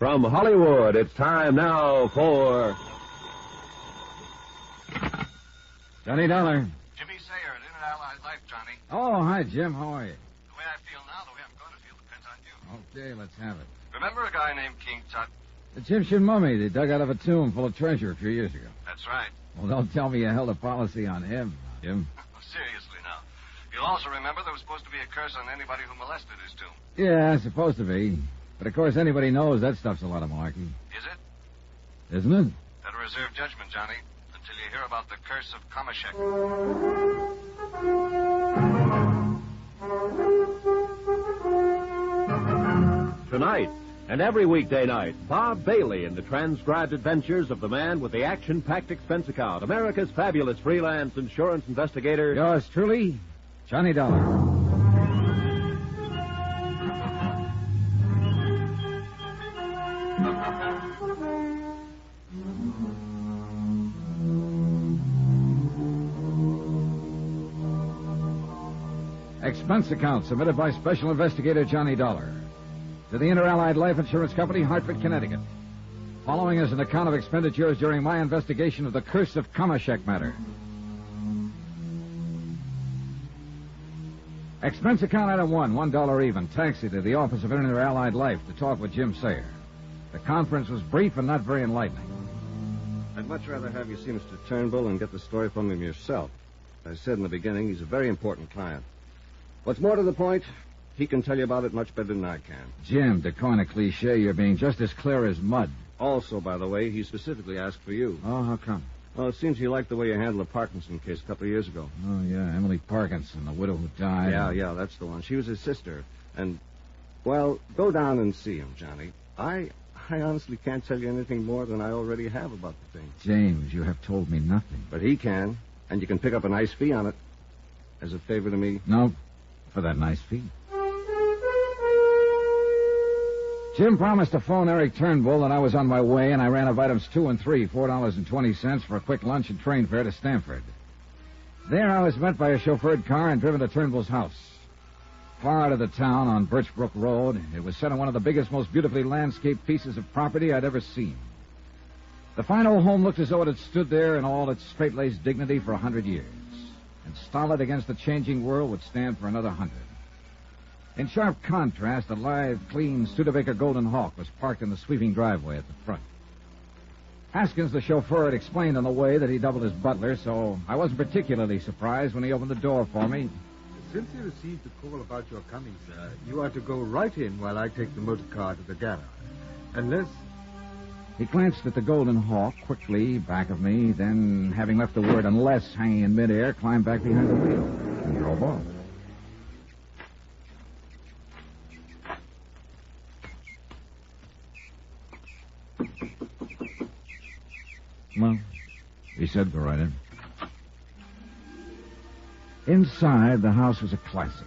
From Hollywood, it's time now for... Johnny Dollar. Jimmy Sayer at Inner Allied Life, Johnny. Oh, hi, Jim. How are you? The way I feel now, the way I'm going to feel depends on you. Okay, let's have it. Remember a guy named King Tut? The Egyptian mummy they dug out of a tomb full of treasure a few years ago. That's right. Well, don't tell me you held a policy on him, Jim. Seriously now. You'll also remember there was supposed to be a curse on anybody who molested his tomb. Yeah, it's supposed to be. But, of course, anybody knows that stuff's a lot of malarkey. Is it? Isn't it? Better reserve judgment, Johnny, until you hear about the curse of Kamashek. Tonight, and every weekday night, Bob Bailey in the transcribed adventures of the man with the action-packed expense account, America's fabulous freelance insurance investigator. Yours truly, Johnny Dollar. Expense account submitted by Special Investigator Johnny Dollar to the Inter Allied Life Insurance Company, Hartford, Connecticut. Following is an account of expenditures during my investigation of the curse of Kamashek matter. Expense account item 1, $1 even. Taxi to the office of Inter Allied Life to talk with Jim Sayer. The conference was brief and not very enlightening. I'd much rather have you see Mr. Turnbull and get the story from him yourself. As I said in the beginning, he's a very important client. What's more to the point, he can tell you about it much better than I can. Jim, to coin a cliche, you're being just as clear as mud. Also, by the way, he specifically asked for you. Oh, how come? Well, it seems he liked the way you handled the Parkinson case a couple of years ago. Oh, yeah, Emily Parkinson, the widow who died. Yeah, that's the one. She was his sister. And, well, go down and see him, Johnny. I honestly can't tell you anything more than I already have about the thing. James, you have told me nothing. But he can, and you can pick up a nice fee on it. As a favor to me. No, for that nice fee. Jim promised to phone Eric Turnbull that I was on my way, and I ran of items 2 and 3, $4.20 for a quick lunch and train fare to Stamford. There I was met by a chauffeured car and driven to Turnbull's house. Far out of the town on Birchbrook Road, it was set on one of the biggest, most beautifully landscaped pieces of property I'd ever seen. The fine old home looked as though it had stood there in all its straight-laced dignity for 100 years, and stolid against the changing world would stand for another 100. In sharp contrast, a live, clean Studebaker Golden Hawk was parked in the sweeping driveway at the front. Haskins, the chauffeur, had explained on the way that he doubled as butler, so I wasn't particularly surprised when he opened the door for me. Since you received the call about your coming, sir, you are to go right in while I take the motor car to the garage. Unless... He glanced at the Golden Hawk quickly, back of me, then, having left the word unless hanging in midair, climbed back behind the wheel and drove off. Well, he said, go right in. Inside, the house was a classic.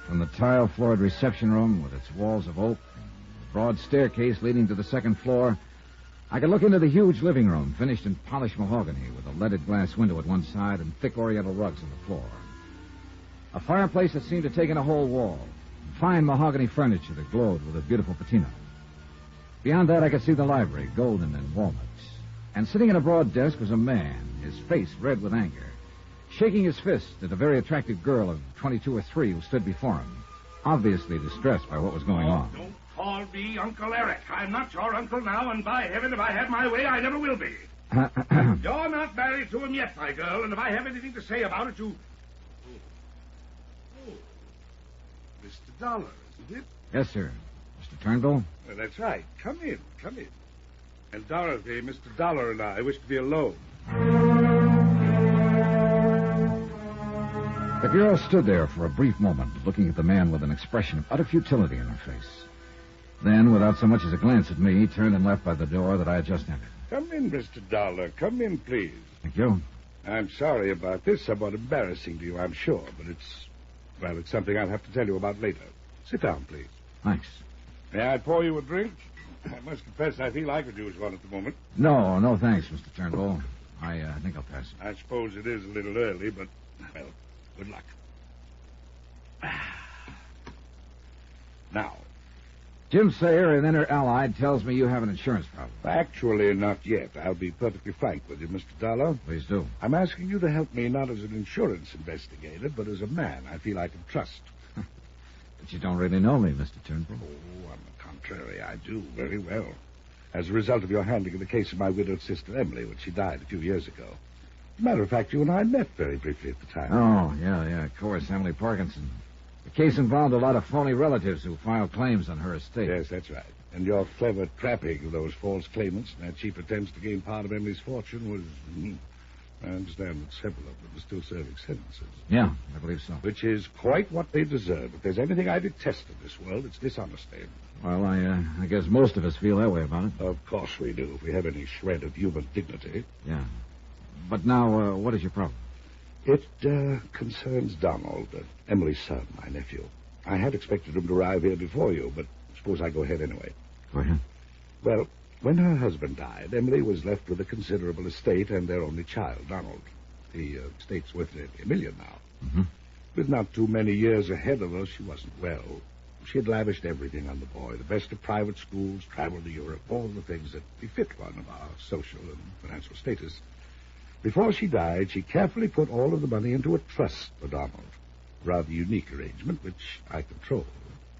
From the tile-floored reception room with its walls of oak and a broad staircase leading to the second floor, I could look into the huge living room, finished in polished mahogany, with a leaded glass window at one side and thick oriental rugs on the floor. A fireplace that seemed to take in a whole wall, and fine mahogany furniture that glowed with a beautiful patina. Beyond that, I could see the library, golden and walnuts. And sitting at a broad desk was a man, his face red with anger, shaking his fist at a very attractive girl of 22 or 3 who stood before him, obviously distressed by what was going on. Don't call me Uncle Eric. I'm not your uncle now, and by heaven, if I had my way, I never will be. You're not married to him yet, my girl, and if I have anything to say about it, you... Oh. Mr. Dollar, isn't it? Yes, sir. Mr. Turnbull? Well, that's right. Come in. And Dorothy, Mr. Dollar and I wish to be alone. The girl stood there for a brief moment, looking at the man with an expression of utter futility in her face. Then, without so much as a glance at me, turned and left by the door that I had just entered. Come in, Mr. Dollar. Come in, please. Thank you. I'm sorry about this. Somewhat embarrassing to you, I'm sure, but it's something I'll have to tell you about later. Sit down, please. Thanks. May I pour you a drink? I must confess I feel I could use one at the moment. No, thanks, Mr. Turnbull. I think I'll pass it. I suppose it is a little early, but, well, good luck. Now, Jim Sayer, an inner allied, tells me you have an insurance problem. Actually, not yet. I'll be perfectly frank with you, Mr. Dollar. Please do. I'm asking you to help me not as an insurance investigator, but as a man I feel I can trust. But you don't really know me, Mr. Turnbull. Oh, on the contrary, I do very well. As a result of your handling the case of my widowed sister, Emily, when she died a few years ago. As a matter of fact, you and I met very briefly at the time. Oh, yeah, of course, Emily Parkinson. The case involved a lot of phony relatives who filed claims on her estate. Yes, that's right. And your clever trapping of those false claimants and their cheap attempts to gain part of Emily's fortune was... I understand that several of them are still serving sentences. Yeah, I believe so. Which is quite what they deserve. If there's anything I detest in this world, it's dishonesty. Well, I guess most of us feel that way about it. Of course we do, if we have any shred of human dignity. Yeah. But now, what is your problem? It concerns Donald, Emily's son, my nephew. I had expected him to arrive here before you, but suppose I go ahead anyway. Go ahead. Well, when her husband died, Emily was left with a considerable estate and their only child, Donald. The estate's worth nearly $1 million now. Mm-hmm. With not too many years ahead of her, she wasn't well. She had lavished everything on the boy, the best of private schools, travel to Europe, all the things that befit one of our social and financial status. Before she died, she carefully put all of the money into a trust for Donald. A rather unique arrangement, which I control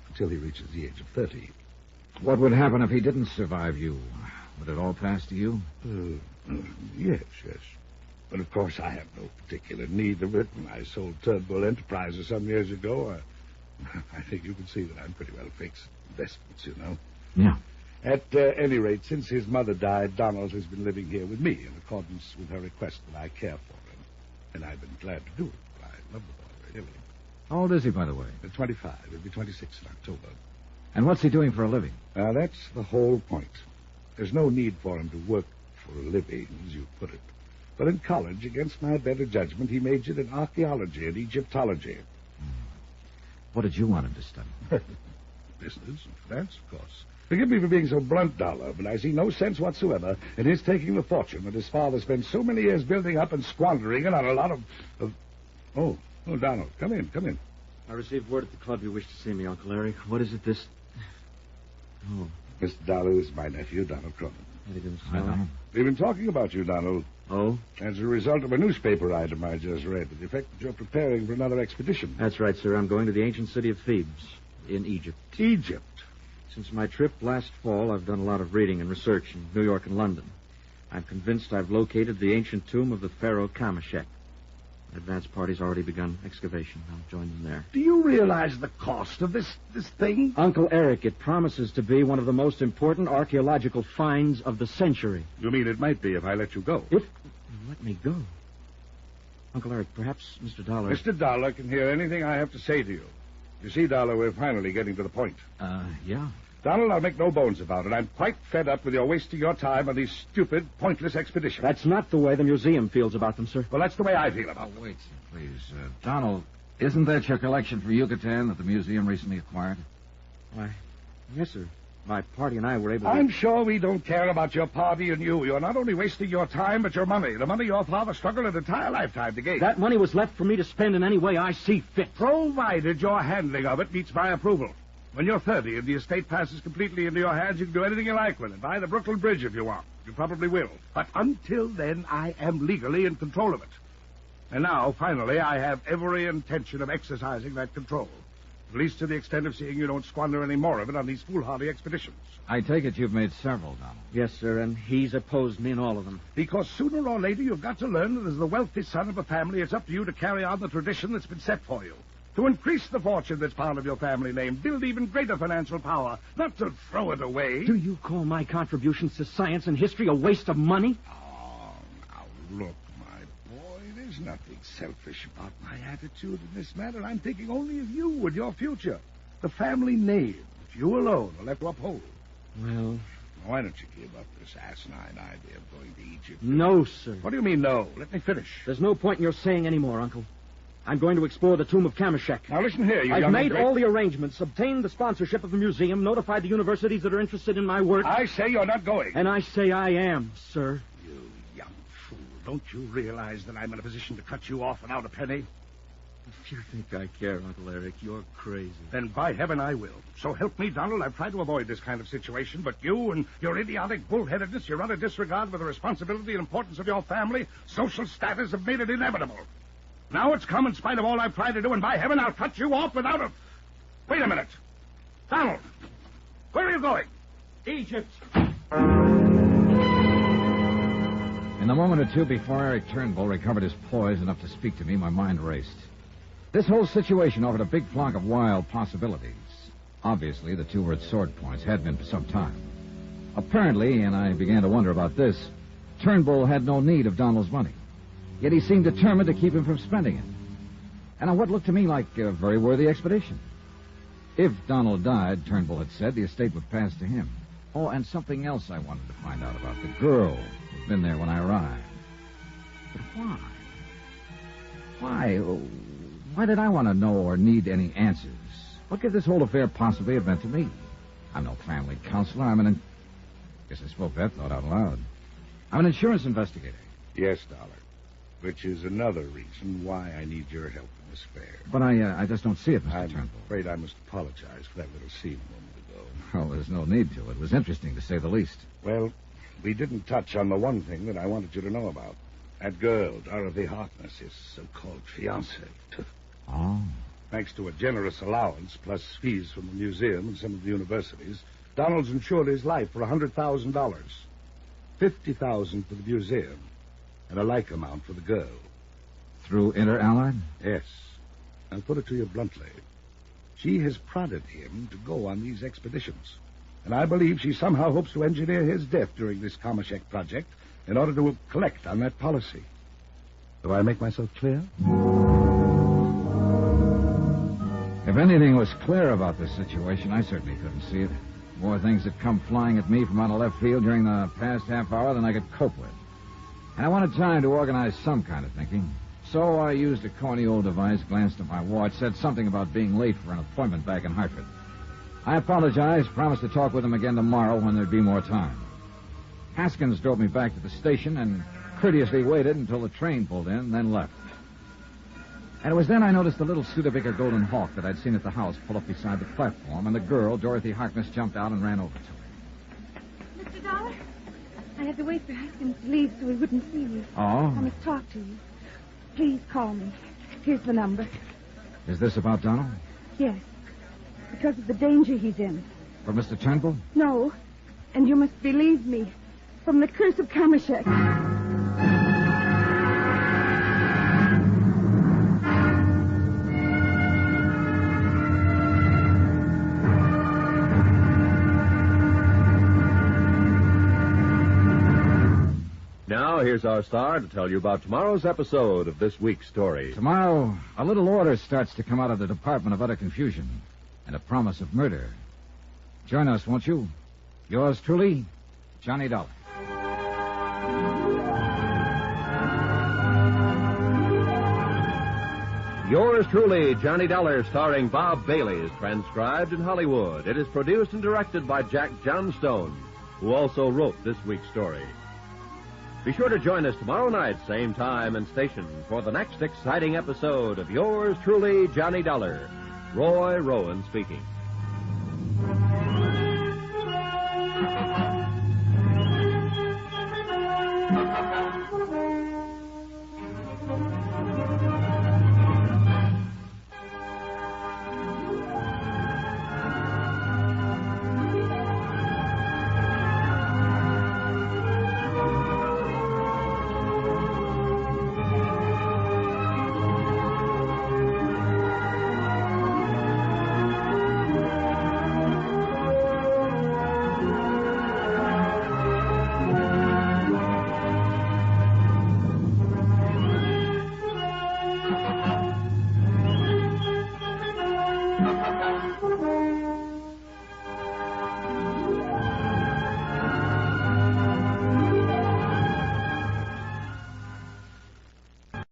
until he reaches the age of 30. What would happen if he didn't survive you? Would it all pass to you? Yes. But of course I have no particular need of it. When I sold Turnbull Enterprises some years ago, I think you can see that I'm pretty well fixed. Investments, you know. Yeah. At any rate, since his mother died, Donald has been living here with me in accordance with her request that I care for him. And I've been glad to do it. I love the boy, really. How old is he, by the way? 25. He'll be 26 in October. And what's he doing for a living? That's the whole point. There's no need for him to work for a living, as you put it. But in college, against my better judgment, he majored in archaeology and Egyptology. What did you want him to study? Business and finance, of course. Forgive me for being so blunt, Dollar, but I see no sense whatsoever in his taking the fortune that his father spent so many years building up and squandering it on a lot of... Oh, Donald, come in. I received word at the club you wished to see me, Uncle Eric. What is it this... Oh. Mr. Dollar is my nephew, Donald Cronin. How do you do, I know. We've been talking about you, Donald. Oh? As a result of a newspaper item I just read, to the effect that you're preparing for another expedition. That's right, sir. I'm going to the ancient city of Thebes in Egypt. Egypt? Since my trip last fall, I've done a lot of reading and research in New York and London. I'm convinced I've located the ancient tomb of the pharaoh Kamashek. Advance party's already begun excavation. I'll join them there. Do you realize the cost of this thing? Uncle Eric, it promises to be one of the most important archaeological finds of the century. You mean it might be if I let you go? If you let me go? Uncle Eric, perhaps Mr. Dollar... Mr. Dollar can hear anything I have to say to you. You see, Dollar, we're finally getting to the point. Yeah. Donald, I'll make no bones about it. I'm quite fed up with your wasting your time on these stupid, pointless expeditions. That's not the way the museum feels about them, sir. Well, that's the way I feel about them. Wait, please. Donald, isn't that your collection from Yucatan that the museum recently acquired? Why, yes, sir. My party and I were able to... I'm sure we don't care about your party and you. You're not only wasting your time, but your money. The money your father struggled an entire lifetime to gain. That money was left for me to spend in any way I see fit. Provided your handling of it meets my approval. When you're 30 and the estate passes completely into your hands, you can do anything you like with it. Buy the Brooklyn Bridge if you want. You probably will. But until then, I am legally in control of it. And now, finally, I have every intention of exercising that control. At least to the extent of seeing you don't squander any more of it on these foolhardy expeditions. I take it you've made several, Donald. Yes, sir, and he's opposed me in all of them. Because sooner or later you've got to learn that as the wealthy son of a family, it's up to you to carry on the tradition that's been set for you. To increase the fortune that's part of your family name, build even greater financial power, not to throw it away. Do you call my contributions to science and history a waste of money? Oh, now look, my boy, there's nothing selfish about my attitude in this matter. I'm thinking only of you and your future. The family name that you alone will have to uphold. Well... Why don't you give up this asinine idea of going to Egypt? No, sir. What do you mean, no? Let me finish. There's no point in your saying any more, Uncle. I'm going to explore the tomb of Kamashek. Now, listen here, you I've young made great... all the arrangements, obtained the sponsorship of the museum, notified the universities that are interested in my work. I say you're not going. And I say I am, sir. You young fool. Don't you realize that I'm in a position to cut you off without a penny? If you think I care, Uncle Eric, you're crazy. Then by heaven I will. So help me, Donald, I've tried to avoid this kind of situation, but you and your idiotic bullheadedness, your utter disregard for the responsibility and importance of your family, social status have made it inevitable. Now it's come in spite of all I've tried to do, and by heaven I'll cut you off without a... Wait a minute. Donald, where are you going? Egypt. In the moment or two before Eric Turnbull recovered his poise enough to speak to me, my mind raced. This whole situation offered a big flock of wild possibilities. Obviously, the two were at sword points, had been for some time. Apparently, and I began to wonder about this, Turnbull had no need of Donald's money. Yet he seemed determined to keep him from spending it. And on what looked to me like a very worthy expedition. If Donald died, Turnbull had said, the estate would pass to him. Oh, and something else I wanted to find out about. The girl who'd been there when I arrived. But why? Why did I want to know or need any answers? What could this whole affair possibly have meant to me? I'm no family counselor. Guess I spoke that thought out loud. I'm an insurance investigator. Yes, Dollar. Which is another reason why I need your help in this affair. But I just don't see it, Mr. I'm Turnbull. afraid I must apologize for that little scene a moment ago. Oh, there's no need to. It was interesting, to say the least. Well, we didn't touch on the one thing that I wanted you to know about. That girl, Dorothy Harkness, his so-called fiancée. Oh. Thanks to a generous allowance, plus fees from the museum and some of the universities, Donald's insured his life for $100,000. $50,000 for the museum, and a like amount for the girl. Through Inter-Allied? Yes. I'll put it to you bluntly. She has prodded him to go on these expeditions. And I believe she somehow hopes to engineer his death during this Kamashek project in order to collect on that policy. Do I make myself clear? If anything was clear about this situation, I certainly couldn't see it. More things had come flying at me from out of left field during the past half hour than I could cope with. And I wanted time to organize some kind of thinking. So I used a corny old device, glanced at my watch, said something about being late for an appointment back in Hartford. I apologized, promised to talk with him again tomorrow when there'd be more time. Haskins drove me back to the station and courteously waited until the train pulled in, then left. And it was then I noticed the little Studebaker Golden Hawk that I'd seen at the house pull up beside the platform, and the girl, Dorothy Harkness, jumped out and ran over to her. Mr. Dollar, I had to wait for Haskins to leave so he wouldn't see you. Oh? I must talk to you. Please call me. Here's the number. Is this about Donald? Yes. Because of the danger he's in. For Mr. Turnbull? No. And you must believe me. From the curse of Kamashek. Now, here's our star to tell you about tomorrow's episode of this week's story. Tomorrow, a little order starts to come out of the Department of Utter Confusion and a promise of murder. Join us, won't you? Yours truly, Johnny Dollar. Yours truly, Johnny Dollar, starring Bob Bailey, is transcribed in Hollywood. It is produced and directed by Jack Johnstone, who also wrote this week's story. Be sure to join us tomorrow night, same time and station, for the next exciting episode of Yours truly, Johnny Dollar. Roy Rowan speaking.